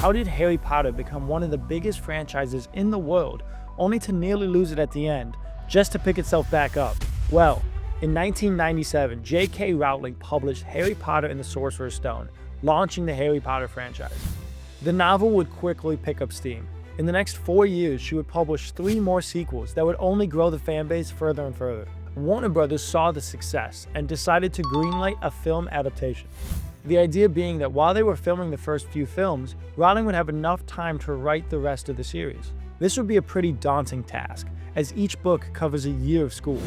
How did Harry Potter become one of the biggest franchises in the world, only to nearly lose it at the end, just to pick itself back up? Well, in 1997, J.K. Rowling published Harry Potter and the Sorcerer's Stone, launching the Harry Potter franchise. The novel would quickly pick up steam. In the next 4 years, she would publish 3 more sequels that would only grow the fanbase further and further. Warner Brothers saw the success and decided to greenlight a film adaptation. The idea being that while they were filming the first few films, Rowling would have enough time to write the rest of the series. This would be a pretty daunting task, as each book covers a year of school.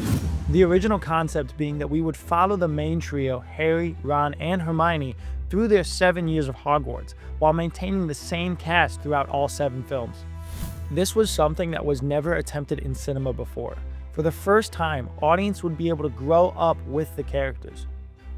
The original concept being that we would follow the main trio, Harry, Ron, and Hermione, through their 7 years of Hogwarts, while maintaining the same cast throughout all 7 films. This was something that was never attempted in cinema before. For the first time, audience would be able to grow up with the characters.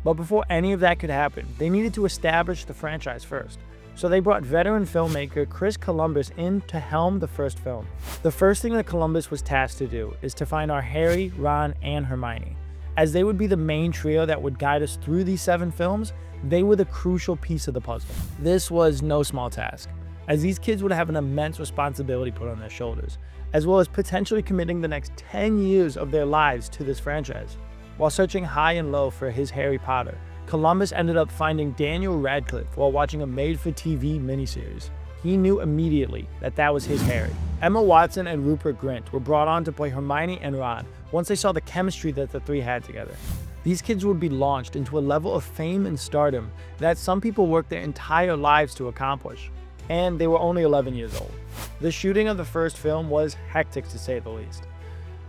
But before any of that could happen, they needed to establish the franchise first. So they brought veteran filmmaker Chris Columbus in to helm the first film. The first thing that Columbus was tasked to do is to find our Harry, Ron, and Hermione. As they would be the main trio that would guide us through these 7 films, they were the crucial piece of the puzzle. This was no small task, as these kids would have an immense responsibility put on their shoulders, as well as potentially committing the next 10 years of their lives to this franchise. While searching high and low for his Harry Potter, Columbus ended up finding Daniel Radcliffe while watching a made-for-TV miniseries. He knew immediately that that was his Harry. Emma Watson and Rupert Grint were brought on to play Hermione and Ron once they saw the chemistry that the 3 had together. These kids would be launched into a level of fame and stardom that some people worked their entire lives to accomplish, and they were only 11 years old. The shooting of the first film was hectic, to say the least.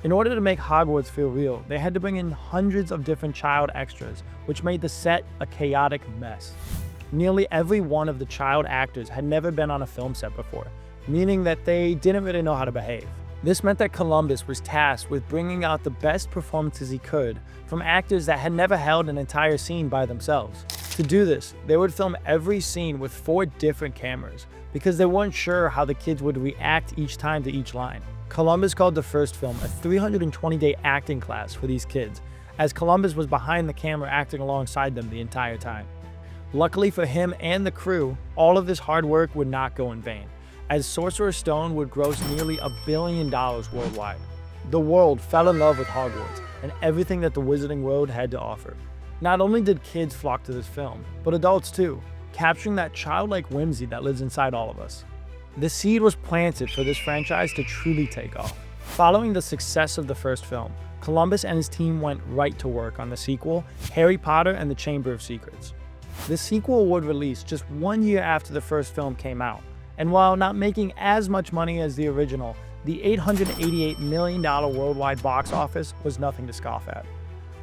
In order to make Hogwarts feel real, they had to bring in hundreds of different child extras, which made the set a chaotic mess. Nearly every one of the child actors had never been on a film set before, meaning that they didn't really know how to behave. This meant that Columbus was tasked with bringing out the best performances he could from actors that had never held an entire scene by themselves. To do this, they would film every scene with 4 different cameras, because they weren't sure how the kids would react each time to each line. Columbus called the first film a 320-day acting class for these kids, as Columbus was behind the camera acting alongside them the entire time. Luckily for him and the crew, all of this hard work would not go in vain, as Sorcerer's Stone would gross nearly $1 billion worldwide. The world fell in love with Hogwarts and everything that the Wizarding World had to offer. Not only did kids flock to this film, but adults too, capturing that childlike whimsy that lives inside all of us. The seed was planted for this franchise to truly take off. Following the success of the first film, Columbus and his team went right to work on the sequel, Harry Potter and the Chamber of Secrets. The sequel would release just 1 year after the first film came out, and while not making as much money as the original, the $888 million worldwide box office was nothing to scoff at.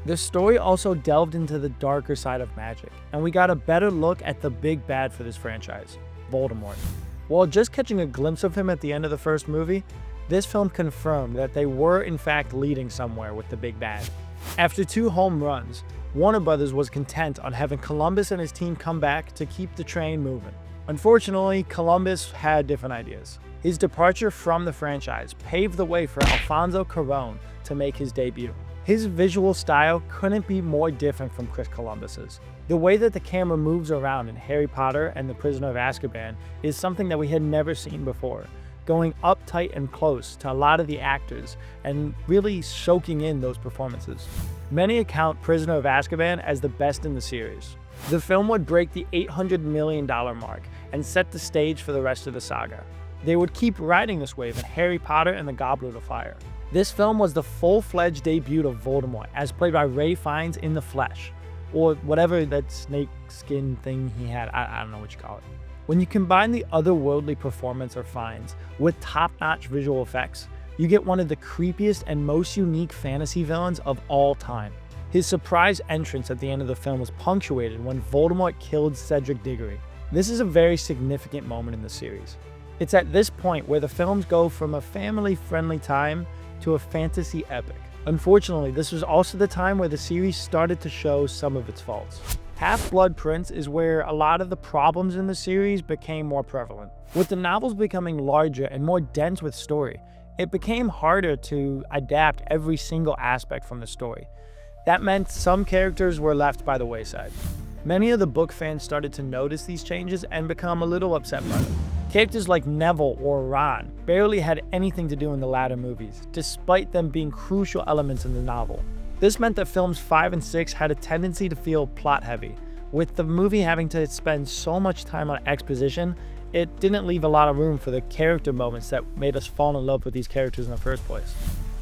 The story also delved into the darker side of magic, and we got a better look at the big bad for this franchise, Voldemort. While just catching a glimpse of him at the end of the first movie, this film confirmed that they were in fact leading somewhere with the big bad. After 2 home runs, Warner Brothers was content on having Columbus and his team come back to keep the train moving. Unfortunately, Columbus had different ideas. His departure from the franchise paved the way for Alfonso Cuarón to make his debut. His visual style couldn't be more different from Chris Columbus's. The way that the camera moves around in Harry Potter and the Prisoner of Azkaban is something that we had never seen before, going up tight and close to a lot of the actors and really soaking in those performances. Many account Prisoner of Azkaban as the best in the series. The film would break the $800 million mark and set the stage for the rest of the saga. They would keep riding this wave in Harry Potter and the Goblet of Fire. This film was the full-fledged debut of Voldemort, as played by Ralph Fiennes in the flesh, or whatever that snake skin thing he had, I don't know what you call it. When you combine the otherworldly performance of Fiennes with top-notch visual effects, you get one of the creepiest and most unique fantasy villains of all time. His surprise entrance at the end of the film was punctuated when Voldemort killed Cedric Diggory. This is a very significant moment in the series. It's at this point where the films go from a family-friendly time to a fantasy epic. Unfortunately, this was also the time where the series started to show some of its faults. Half-Blood Prince is where a lot of the problems in the series became more prevalent. With the novels becoming larger and more dense with story, it became harder to adapt every single aspect from the story. That meant some characters were left by the wayside. Many of the book fans started to notice these changes and become a little upset by them. Characters like Neville or Ron barely had anything to do in the latter movies, despite them being crucial elements in the novel. This meant that films 5 and 6 had a tendency to feel plot-heavy. With the movie having to spend so much time on exposition, it didn't leave a lot of room for the character moments that made us fall in love with these characters in the first place.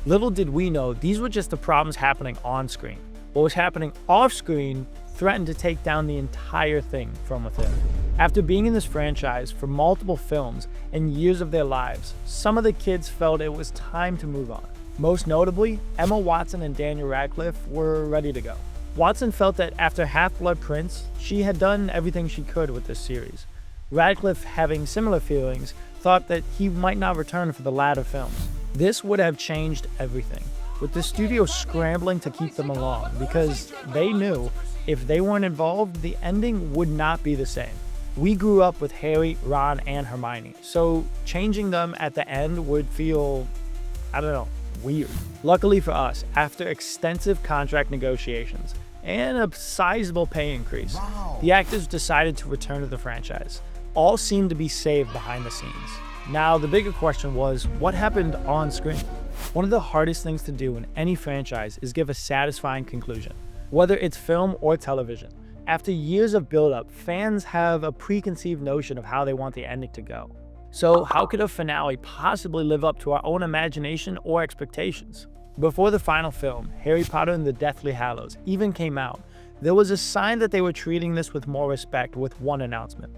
Little did we know, these were just the problems happening on screen. What was happening off screen threatened to take down the entire thing from within. After being in this franchise for multiple films and years of their lives, some of the kids felt it was time to move on. Most notably, Emma Watson and Daniel Radcliffe were ready to go. Watson felt that after Half-Blood Prince, she had done everything she could with this series. Radcliffe, having similar feelings, thought that he might not return for the latter films. This would have changed everything, with the studio scrambling to keep them along because they knew if they weren't involved, the ending would not be the same. We grew up with Harry, Ron, and Hermione, so changing them at the end would feel, weird. Luckily for us, after extensive contract negotiations and a sizable pay increase, the actors decided to return to the franchise. All seemed to be saved behind the scenes. Now, the bigger question was, what happened on screen? One of the hardest things to do in any franchise is give a satisfying conclusion. Whether it's film or television, after years of build-up, fans have a preconceived notion of how they want the ending to go. So how could a finale possibly live up to our own imagination or expectations? Before the final film, Harry Potter and the Deathly Hallows, even came out, there was a sign that they were treating this with more respect with one announcement.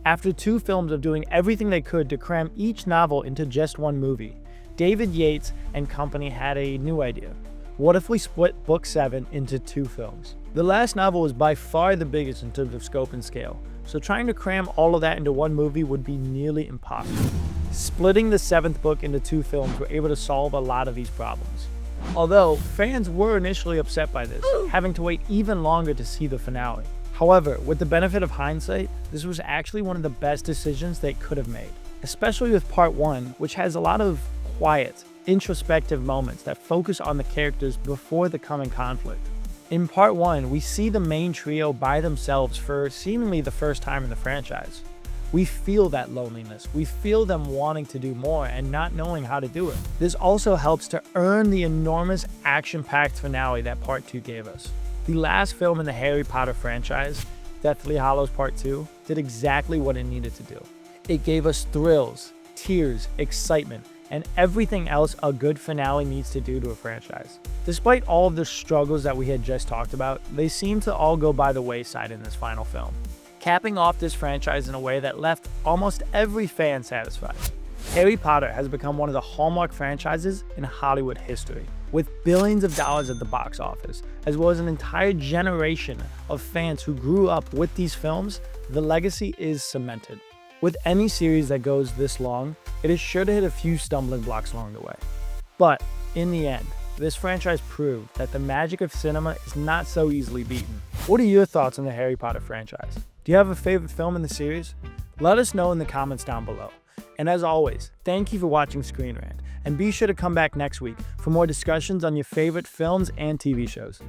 After 2 films of doing everything they could to cram each novel into just one movie, David Yates and company had a new idea. What if we split Book 7 into 2 films? The last novel was by far the biggest in terms of scope and scale, so trying to cram all of that into one movie would be nearly impossible. Splitting the 7th book into 2 films were able to solve a lot of these problems. Although, fans were initially upset by this, having to wait even longer to see the finale. However, with the benefit of hindsight, this was actually one of the best decisions they could have made, especially with Part 1, which has a lot of quiet, introspective moments that focus on the characters before the coming conflict. In Part 1, we see the main trio by themselves for seemingly the first time in the franchise. We feel that loneliness. We feel them wanting to do more and not knowing how to do it. This also helps to earn the enormous action-packed finale that Part 2 gave us. The last film in the Harry Potter franchise, Deathly Hallows Part 2, did exactly what it needed to do. It gave us thrills, tears, excitement, and everything else a good finale needs to do to a franchise. Despite all of the struggles that we had just talked about, they seem to all go by the wayside in this final film, capping off this franchise in a way that left almost every fan satisfied. Harry Potter has become one of the hallmark franchises in Hollywood history, with billions of dollars at the box office, as well as an entire generation of fans who grew up with these films. The legacy is cemented. With any series that goes this long, it is sure to hit a few stumbling blocks along the way. But in the end, this franchise proved that the magic of cinema is not so easily beaten. What are your thoughts on the Harry Potter franchise? Do you have a favorite film in the series? Let us know in the comments down below. And as always, thank you for watching ScreenRant, and be sure to come back next week for more discussions on your favorite films and TV shows.